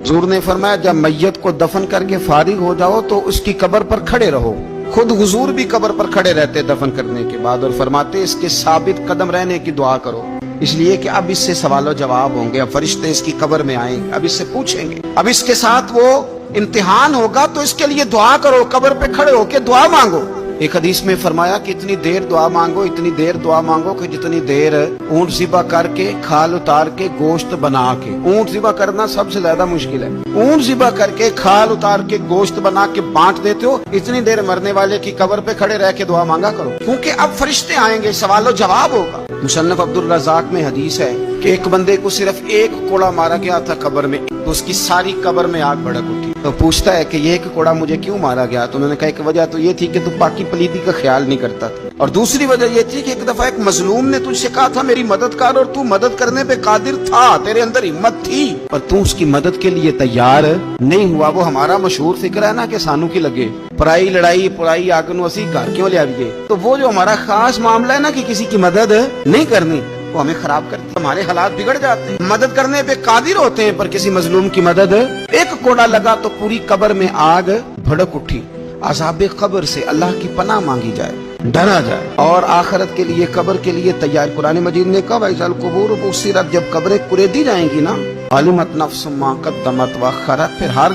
حضور نے فرمایا جب میت کو دفن کر کے فارغ ہو جاؤ تو اس کی قبر پر کھڑے رہو. خود حضور بھی قبر پر کھڑے رہتے دفن کرنے کے بعد اور فرماتے اس کے ثابت قدم رہنے کی دعا کرو، اس لیے کہ اب اس سے سوال و جواب ہوں گے، اب فرشتے اس کی قبر میں آئیں گے، اب اس سے پوچھیں گے، اب اس کے ساتھ وہ امتحان ہوگا، تو اس کے لیے دعا کرو، قبر پہ کھڑے ہو کے دعا مانگو. ایک حدیث میں فرمایا کہ اتنی دیر دعا مانگو، اتنی دیر دعا مانگو کہ جتنی دیر اونٹ ذبح کر کے کھال اتار کے گوشت بنا کے، اونٹ ذبح کرنا سب سے زیادہ مشکل ہے، اونٹ ذبح کر کے کھال اتار کے گوشت بنا کے بانٹ دیتے ہو، اتنی دیر مرنے والے کی قبر پہ کھڑے رہ کے دعا مانگا کرو، کیونکہ اب فرشتے آئیں گے، سوال و جواب ہوگا. مصنف عبدالرزاق میں حدیث ہے کہ ایک بندے کو صرف ایک کوڑا مارا گیا تھا قبر میں، تو اس کی ساری قبر میں آگ بھڑک اٹھی. تو پوچھتا ہے کہ یہ ایک کوڑا مجھے کیوں مارا گیا؟ تو انہوں نے کہا ایک وجہ تو یہ تھی کہ تو باقی پلیدی کا خیال نہیں کرتا تھا، اور دوسری وجہ یہ تھی کہ ایک دفعہ ایک مظلوم نے تجھ سے کہا تھا میری مدد کر، اور تو مدد کرنے پہ قادر تھا، تیرے اندر ہمت تھی، اور تو اس کی مدد کے لیے تیار نہیں ہوا. وہ ہمارا مشہور فکر ہے نا کہ سانو کی لگے پرائی لڑائی پرائی آگ نو اسی گھر کیوں لے آئیے. تو وہ جو ہمارا خاص معاملہ ہے نا کہ کسی کی مدد نہیں کرنی، وہ ہمیں خراب کرتی ہے، ہمارے حالات بگڑ جاتے ہیں. مدد کرنے پہ قادر ہوتے ہیں پر کسی مظلوم کی مدد، ایک کوڑا لگا تو پوری قبر میں آگ بھڑک اٹھی. عذاب قبر سے اللہ کی پناہ مانگی جائے، ڈرا جائے، اور آخرت کے لیے قبر کے لیے تیار. قرآن مجید نے کہا وَإِذَا الْقُبُورُ بُعْثِرَتْ، جب قبریں کریدی جائیں گی نا، عَلِمَتْ نَفْسٌ مَا قَدَّمَتْ وَأَخَّرَتْ، پھر ہر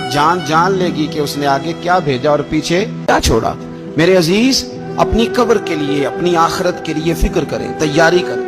جان لے گی کہ اس نے آگے کیا بھیجا اور پیچھے کیا چھوڑا. میرے عزیز، اپنی قبر کے لیے اپنی آخرت کے لیے فکر کریں، تیاری کریں.